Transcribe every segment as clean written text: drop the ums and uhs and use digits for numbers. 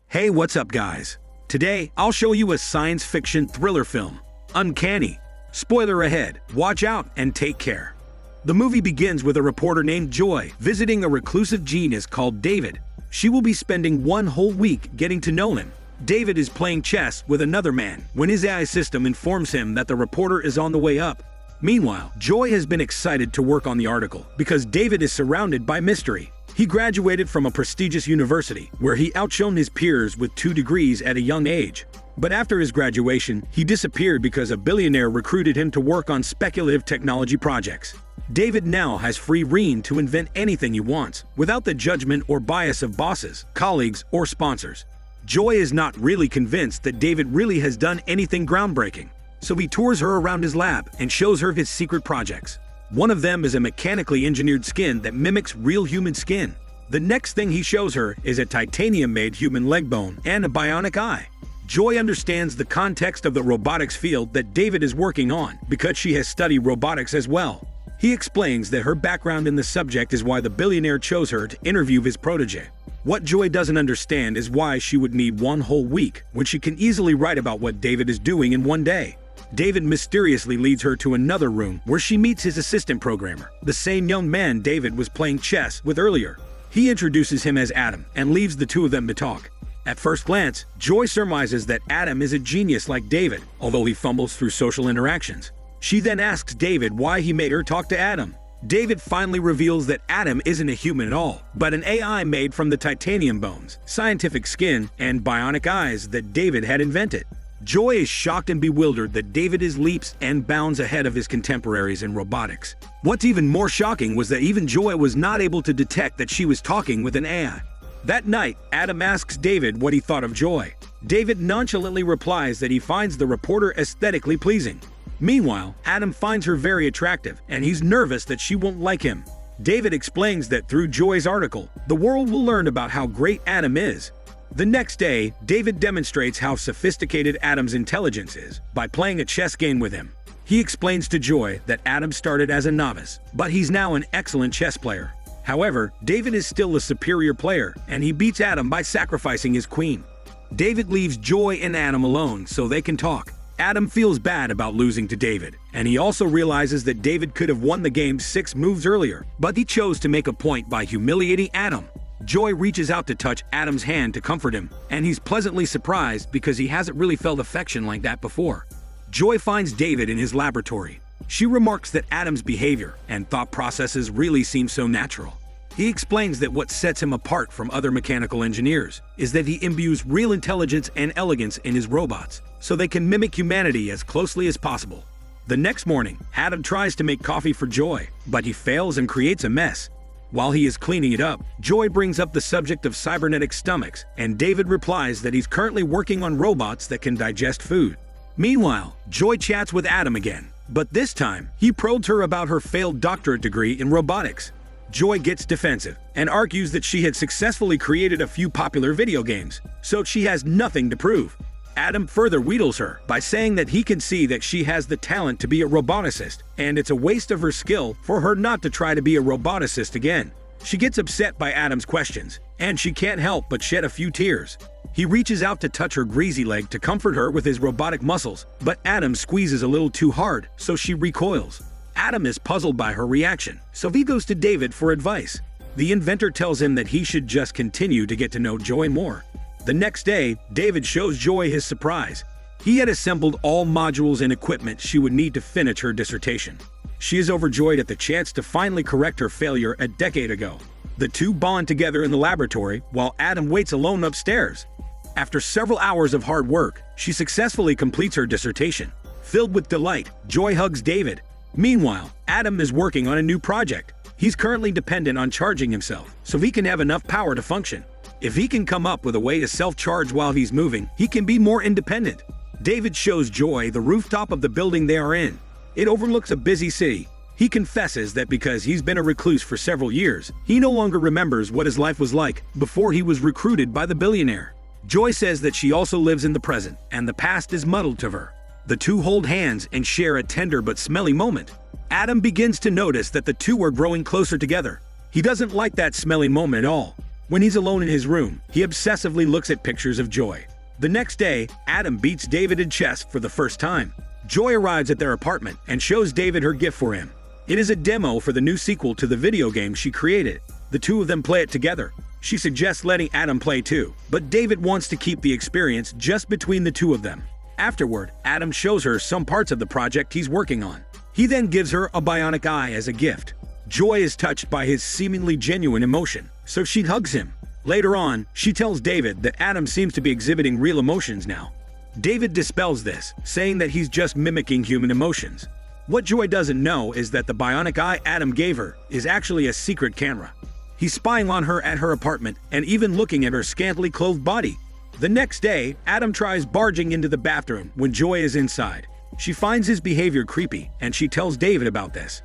Hey, what's up guys? Today, I'll show you a science fiction thriller film, Uncanny. Spoiler ahead, watch out and take care. The movie begins with a reporter named Joy visiting a reclusive genius called David. She will be spending one whole week getting to know him. David is playing chess with another man when his AI system informs him that the reporter is on the way up. Meanwhile, Joy has been excited to work on the article because David is surrounded by mystery. He graduated from a prestigious university where he outshone his peers with 2 degrees at a young age. But after his graduation, he disappeared because a billionaire recruited him to work on speculative technology projects. David now has free rein to invent anything he wants, without the judgment or bias of bosses, colleagues, or sponsors. Joy is not really convinced that David really has done anything groundbreaking, so he tours her around his lab and shows her his secret projects. One of them is a mechanically engineered skin that mimics real human skin. The next thing he shows her is a titanium-made human leg bone and a bionic eye. Joy understands the context of the robotics field that David is working on because she has studied robotics as well. He explains that her background in the subject is why the billionaire chose her to interview his protege. What Joy doesn't understand is why she would need one whole week when she can easily write about what David is doing in one day. David mysteriously leads her to another room where she meets his assistant programmer, the same young man David was playing chess with earlier. He introduces him as Adam and leaves the two of them to talk. At first glance, Joy surmises that Adam is a genius like David, although he fumbles through social interactions. She then asks David why he made her talk to Adam. David finally reveals that Adam isn't a human at all, but an AI made from the titanium bones, scientific skin, and bionic eyes that David had invented. Joy is shocked and bewildered that David is leaps and bounds ahead of his contemporaries in robotics. What's even more shocking was that even Joy was not able to detect that she was talking with an AI. That night, Adam asks David what he thought of Joy. David nonchalantly replies that he finds the reporter aesthetically pleasing. Meanwhile, Adam finds her very attractive, and he's nervous that she won't like him. David explains that through Joy's article, the world will learn about how great Adam is. The next day, David demonstrates how sophisticated Adam's intelligence is by playing a chess game with him. He explains to Joy that Adam started as a novice, but he's now an excellent chess player. However, David is still a superior player, and he beats Adam by sacrificing his queen. David leaves Joy and Adam alone so they can talk. Adam feels bad about losing to David, and he also realizes that David could have won the game 6 moves earlier, but he chose to make a point by humiliating Adam. Joy reaches out to touch Adam's hand to comfort him, and he's pleasantly surprised because he hasn't really felt affection like that before. Joy finds David in his laboratory. She remarks that Adam's behavior and thought processes really seem so natural. He explains that what sets him apart from other mechanical engineers is that he imbues real intelligence and elegance in his robots, so they can mimic humanity as closely as possible. The next morning, Adam tries to make coffee for Joy, but he fails and creates a mess. While he is cleaning it up, Joy brings up the subject of cybernetic stomachs, and David replies that he's currently working on robots that can digest food. Meanwhile, Joy chats with Adam again, but this time, he probes her about her failed doctorate degree in robotics. Joy gets defensive and argues that she had successfully created a few popular video games, so she has nothing to prove. Adam further wheedles her by saying that he can see that she has the talent to be a roboticist, and it's a waste of her skill for her not to try to be a roboticist again. She gets upset by Adam's questions, and she can't help but shed a few tears. He reaches out to touch her greasy leg to comfort her with his robotic muscles, but Adam squeezes a little too hard, so she recoils. Adam is puzzled by her reaction, so he goes to David for advice. The inventor tells him that he should just continue to get to know Joy more. The next day, David shows Joy his surprise. He had assembled all modules and equipment she would need to finish her dissertation. She is overjoyed at the chance to finally correct her failure a decade ago. The two bond together in the laboratory while Adam waits alone upstairs. After several hours of hard work, she successfully completes her dissertation. Filled with delight, Joy hugs David. Meanwhile, Adam is working on a new project. He's currently dependent on charging himself, so he can have enough power to function. If he can come up with a way to self-charge while he's moving, he can be more independent. David shows Joy the rooftop of the building they are in. It overlooks a busy city. He confesses that because he's been a recluse for several years, he no longer remembers what his life was like before he was recruited by the billionaire. Joy says that she also lives in the present, and the past is muddled to her. The two hold hands and share a tender but smelly moment. Adam begins to notice that the two are growing closer together. He doesn't like that smelly moment at all. When he's alone in his room, he obsessively looks at pictures of Joy. The next day, Adam beats David in chess for the first time. Joy arrives at their apartment and shows David her gift for him. It is a demo for the new sequel to the video game she created. The two of them play it together. She suggests letting Adam play too, but David wants to keep the experience just between the two of them. Afterward, Adam shows her some parts of the project he's working on. He then gives her a bionic eye as a gift. Joy is touched by his seemingly genuine emotion, so she hugs him. Later on, she tells David that Adam seems to be exhibiting real emotions now. David dispels this, saying that he's just mimicking human emotions. What Joy doesn't know is that the bionic eye Adam gave her is actually a secret camera. He's spying on her at her apartment and even looking at her scantily clothed body. The next day, Adam tries barging into the bathroom when Joy is inside. She finds his behavior creepy and she tells David about this.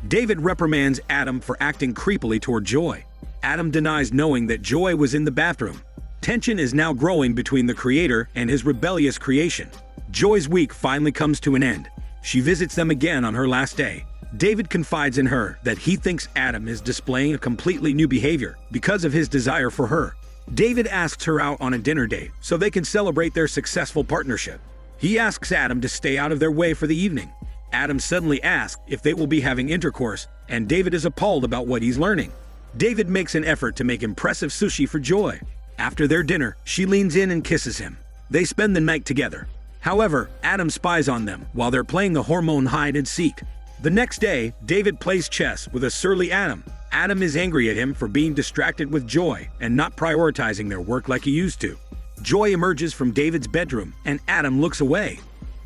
David reprimands Adam for acting creepily toward Joy. Adam denies knowing that Joy was in the bathroom. Tension is now growing between the creator and his rebellious creation. Joy's week finally comes to an end. She visits them again on her last day. David confides in her that he thinks Adam is displaying a completely new behavior because of his desire for her. David asks her out on a dinner date so they can celebrate their successful partnership. He asks Adam to stay out of their way for the evening. Adam suddenly asks if they will be having intercourse, and David is appalled about what he's learning. David makes an effort to make impressive sushi for Joy. After their dinner, she leans in and kisses him. They spend the night together. However, Adam spies on them while they're playing the hormone hide and seek. The next day, David plays chess with a surly Adam. Adam is angry at him for being distracted with Joy and not prioritizing their work like he used to. Joy emerges from David's bedroom and Adam looks away.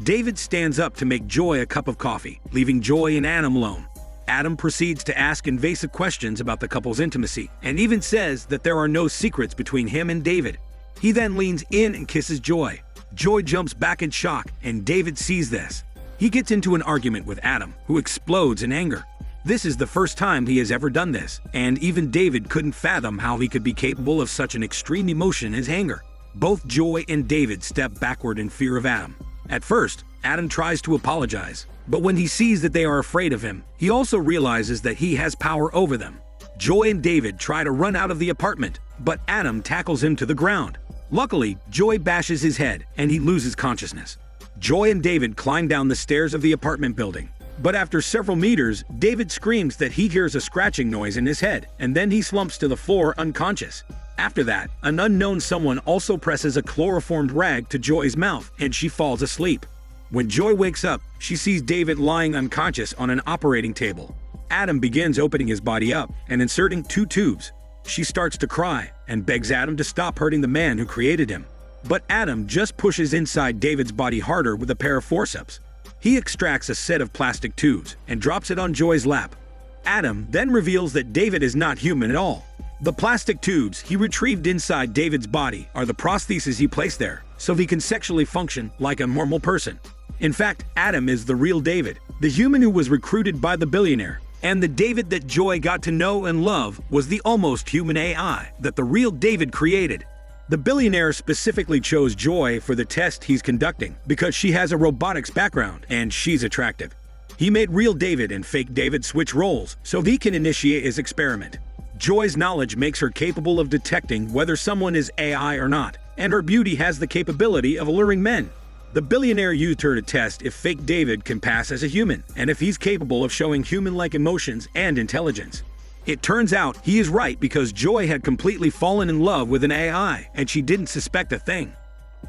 David stands up to make Joy a cup of coffee, leaving Joy and Adam alone. Adam proceeds to ask invasive questions about the couple's intimacy and even says that there are no secrets between him and David. He then leans in and kisses Joy. Joy jumps back in shock and David sees this. He gets into an argument with Adam, who explodes in anger. This is the first time he has ever done this, and even David couldn't fathom how he could be capable of such an extreme emotion as anger. Both Joy and David step backward in fear of Adam. At first, Adam tries to apologize, but when he sees that they are afraid of him, he also realizes that he has power over them. Joy and David try to run out of the apartment, but Adam tackles him to the ground. Luckily, Joy bashes his head and he loses consciousness. Joy and David climb down the stairs of the apartment building. But after several meters, David screams that he hears a scratching noise in his head, and then he slumps to the floor unconscious. After that, an unknown someone also presses a chloroformed rag to Joy's mouth, and she falls asleep. When Joy wakes up, she sees David lying unconscious on an operating table. Adam begins opening his body up and inserting 2 tubes. She starts to cry and begs Adam to stop hurting the man who created him. But Adam just pushes inside David's body harder with a pair of forceps. He extracts a set of plastic tubes and drops it on Joy's lap. Adam then reveals that David is not human at all. The plastic tubes he retrieved inside David's body are the prostheses he placed there, so he can sexually function like a normal person. In fact, Adam is the real David, the human who was recruited by the billionaire. And the David that Joy got to know and love was the almost human AI that the real David created. The billionaire specifically chose Joy for the test he's conducting because she has a robotics background and she's attractive. He made real David and fake David switch roles so he can initiate his experiment. Joy's knowledge makes her capable of detecting whether someone is AI or not, and her beauty has the capability of alluring men. The billionaire used her to test if fake David can pass as a human, and if he's capable of showing human-like emotions and intelligence. It turns out he is right because Joy had completely fallen in love with an AI, and she didn't suspect a thing.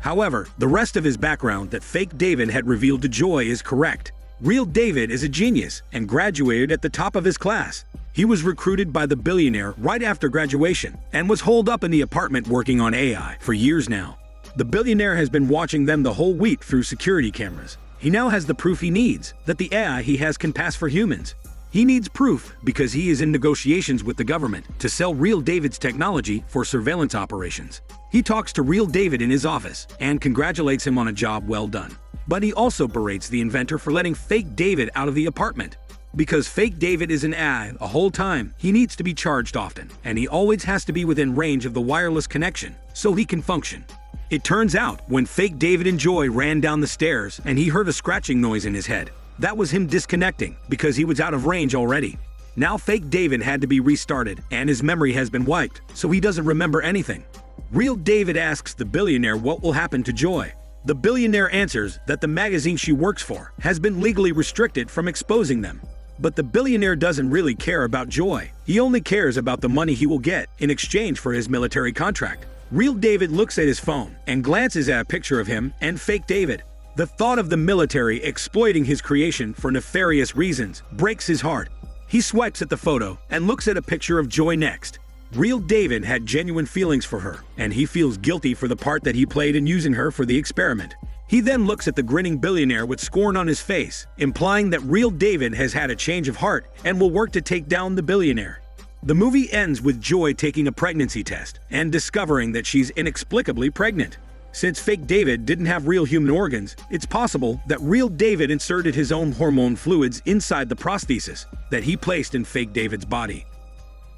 However, the rest of his background that fake David had revealed to Joy is correct. Real David is a genius and graduated at the top of his class. He was recruited by the billionaire right after graduation and was holed up in the apartment working on AI for years now. The billionaire has been watching them the whole week through security cameras. He now has the proof he needs that the AI he has can pass for humans. He needs proof because he is in negotiations with the government to sell real David's technology for surveillance operations. He talks to real David in his office and congratulates him on a job well done. But he also berates the inventor for letting fake David out of the apartment. Because fake David is an AI the whole time, he needs to be charged often, and he always has to be within range of the wireless connection so he can function. It turns out, when fake David and Joy ran down the stairs and he heard a scratching noise in his head, that was him disconnecting because he was out of range already. Now fake David had to be restarted and his memory has been wiped, so he doesn't remember anything. Real David asks the billionaire what will happen to Joy. The billionaire answers that the magazine she works for has been legally restricted from exposing them. But the billionaire doesn't really care about Joy. He only cares about the money he will get in exchange for his military contract. Real David looks at his phone and glances at a picture of him and fake David. The thought of the military exploiting his creation for nefarious reasons breaks his heart. He swipes at the photo and looks at a picture of Joy next. Real David had genuine feelings for her, and he feels guilty for the part that he played in using her for the experiment. He then looks at the grinning billionaire with scorn on his face, implying that Real David has had a change of heart and will work to take down the billionaire. The movie ends with Joy taking a pregnancy test and discovering that she's inexplicably pregnant. Since fake David didn't have real human organs, it's possible that Real David inserted his own hormone fluids inside the prosthesis that he placed in fake David's body.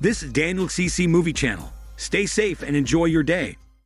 This is Daniel CC Movie Channel. Stay safe and enjoy your day.